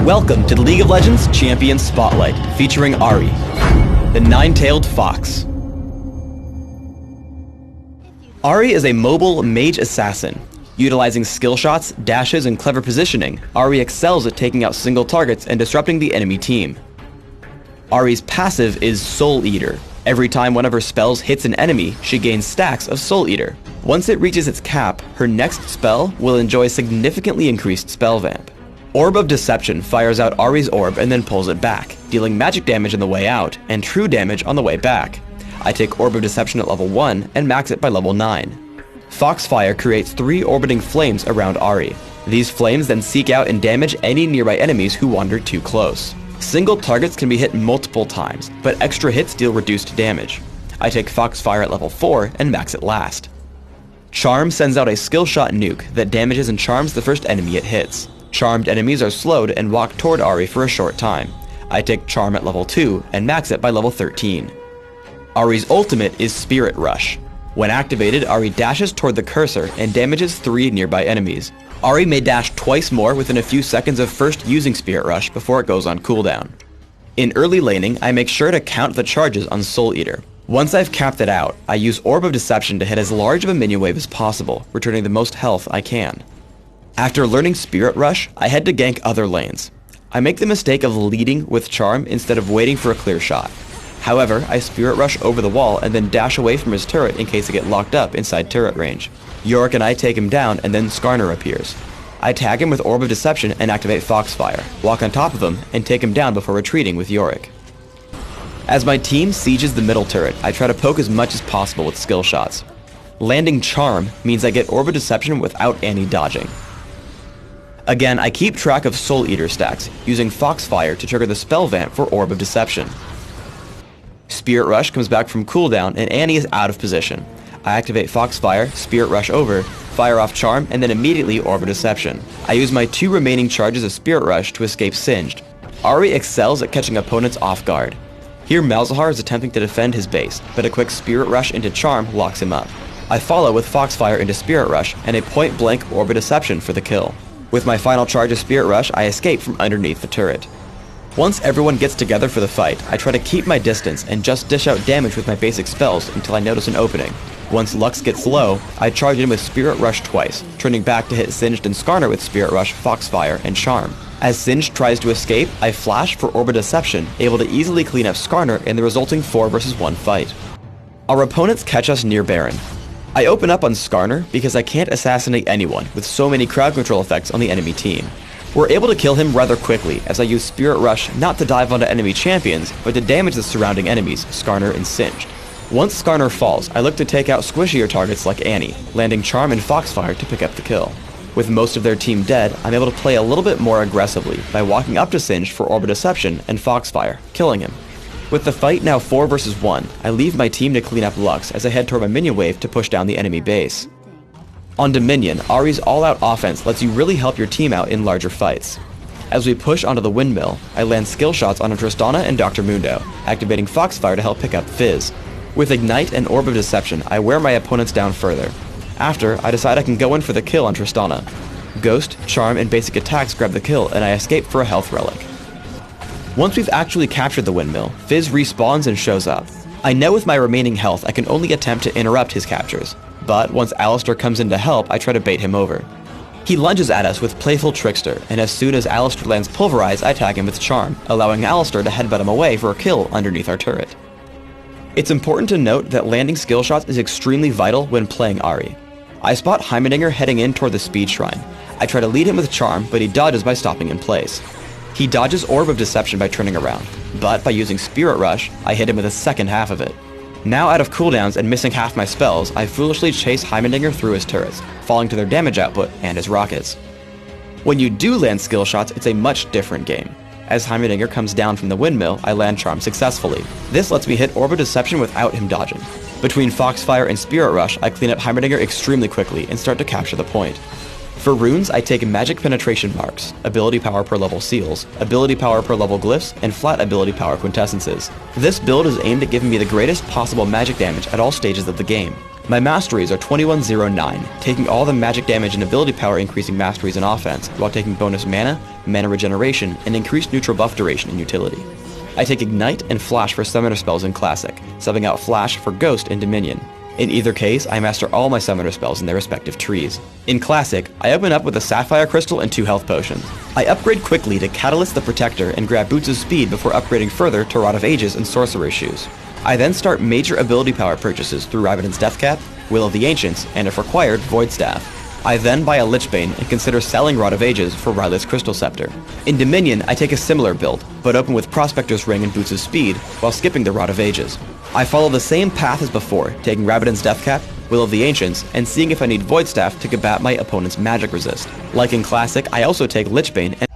Welcome to the League of Legends Champion Spotlight, featuring AHRI, the nine-tailed fox. AHRI is a mobile mage assassin. Utilizing skill shots, dashes, and clever positioning, AHRI excels at taking out single targets and disrupting the enemy team. AHRI's passive is Soul Eater. Every time one of her spells hits an enemy, she gains stacks of Soul Eater. Once it reaches its cap, her next spell will enjoy significantly increased spell vamp. Orb of Deception fires out AHRI's orb and then pulls it back, dealing magic damage on the way out and true damage on the way back. I take Orb of Deception at level 1 and max it by level 9. Foxfire creates 3 orbiting flames around AHRI. These flames then seek out and damage any nearby enemies who wander too close. Single targets can be hit multiple times, but extra hits deal reduced damage. I take Foxfire at level 4 and max it last. Charm sends out a skill shot nuke that damages and charms the first enemy it hits. Charmed enemies are slowed and walk toward AHRI for a short time. I take Charm at level 2 and max it by level 13. AHRI's ultimate is Spirit Rush. When activated, AHRI dashes toward the cursor and damages 3 nearby enemies. AHRI may dash twice more within a few seconds of first using Spirit Rush before it goes on cooldown. In early laning, I make sure to count the charges on Soul Eater. Once I've capped it out, I use Orb of Deception to hit as large of a minion wave as possible, returning the most health I can. After learning Spirit Rush, I head to gank other lanes. I make the mistake of leading with Charm instead of waiting for a clear shot. However, I Spirit Rush over the wall and then dash away from his turret in case I get locked up inside turret range. Yorick and I take him down and then Skarner appears. I tag him with Orb of Deception and activate Foxfire, walk on top of him, and take him down before retreating with Yorick. As my team sieges the middle turret, I try to poke as much as possible with skill shots. Landing Charm means I get Orb of Deception without any dodging. Again, I keep track of Soul Eater stacks, using Foxfire to trigger the spell vamp for Orb of Deception. Spirit Rush comes back from cooldown and Annie is out of position. I activate Foxfire, Spirit Rush over, fire off Charm, and then immediately Orb of Deception. I use my 2 remaining charges of Spirit Rush to escape Singed. AHRI excels at catching opponents off guard. Here Malzahar is attempting to defend his base, but a quick Spirit Rush into Charm locks him up. I follow with Foxfire into Spirit Rush and a point-blank Orb of Deception for the kill. With my final charge of Spirit Rush, I escape from underneath the turret. Once everyone gets together for the fight, I try to keep my distance and just dish out damage with my basic spells until I notice an opening. Once Lux gets low, I charge in with Spirit Rush twice, turning back to hit Singed and Skarner with Spirit Rush, Foxfire, and Charm. As Singed tries to escape, I flash for Orb of Deception, able to easily clean up Skarner in the resulting 4 vs 1 fight. Our opponents catch us near Baron. I open up on Skarner because I can't assassinate anyone with so many crowd control effects on the enemy team. We're able to kill him rather quickly as I use Spirit Rush not to dive onto enemy champions, but to damage the surrounding enemies, Skarner and Singed. Once Skarner falls, I look to take out squishier targets like Annie, landing Charm and Foxfire to pick up the kill. With most of their team dead, I'm able to play a little bit more aggressively by walking up to Singed for Orb of Deception and Foxfire, killing him. With the fight now 4 vs 1, I leave my team to clean up Lux as I head toward my minion wave to push down the enemy base. On Dominion, AHRI's all-out offense lets you really help your team out in larger fights. As we push onto the windmill, I land skill shots on Tristana and Dr. Mundo, activating Foxfire to help pick up Fizz. With Ignite and Orb of Deception, I wear my opponents down further. After, I decide I can go in for the kill on Tristana. Ghost, Charm, and basic attacks grab the kill, and I escape for a health relic. Once we've actually captured the windmill, Fizz respawns and shows up. I know with my remaining health I can only attempt to interrupt his captures, but once Alistar comes in to help, I try to bait him over. He lunges at us with Playful Trickster, and as soon as Alistar lands Pulverize, I tag him with Charm, allowing Alistar to headbutt him away for a kill underneath our turret. It's important to note that landing skill shots is extremely vital when playing AHRI. I spot Heimerdinger heading in toward the Speed Shrine. I try to lead him with Charm, but he dodges by stopping in place. He dodges Orb of Deception by turning around, but by using Spirit Rush, I hit him with the second half of it. Now out of cooldowns and missing half my spells, I foolishly chase Heimerdinger through his turrets, falling to their damage output and his rockets. When you do land skill shots, it's a much different game. As Heimerdinger comes down from the windmill, I land Charm successfully. This lets me hit Orb of Deception without him dodging. Between Foxfire and Spirit Rush, I clean up Heimerdinger extremely quickly and start to capture the point. For runes, I take Magic Penetration Marks, Ability Power per level Seals, Ability Power per level Glyphs, and Flat Ability Power Quintessences. This build is aimed at giving me the greatest possible magic damage at all stages of the game. My masteries are 2109, taking all the magic damage and ability power increasing masteries in offense, while taking bonus mana, mana regeneration, and increased neutral buff duration in utility. I take Ignite and Flash for summoner spells in Classic, subbing out Flash for Ghost in Dominion. In either case, I master all my summoner spells in their respective trees. In Classic, I open up with a Sapphire Crystal and 2 health potions. I upgrade quickly to Catalyst the Protector and grab Boots of Speed before upgrading further to Rod of Ages and Sorcerer's Shoes. I then start major ability power purchases through Rabadon's Deathcap, Will of the Ancients, and if required, Void Staff. I then buy a Lichbane and consider selling Rod of Ages for Ryla's Crystal Scepter. In Dominion, I take a similar build, but open with Prospector's Ring and Boots of Speed while skipping the Rod of Ages. I follow the same path as before, taking Rabadon's Deathcap, Will of the Ancients, and seeing if I need Void Staff to combat my opponent's magic resist. Like in Classic, I also take Lichbane and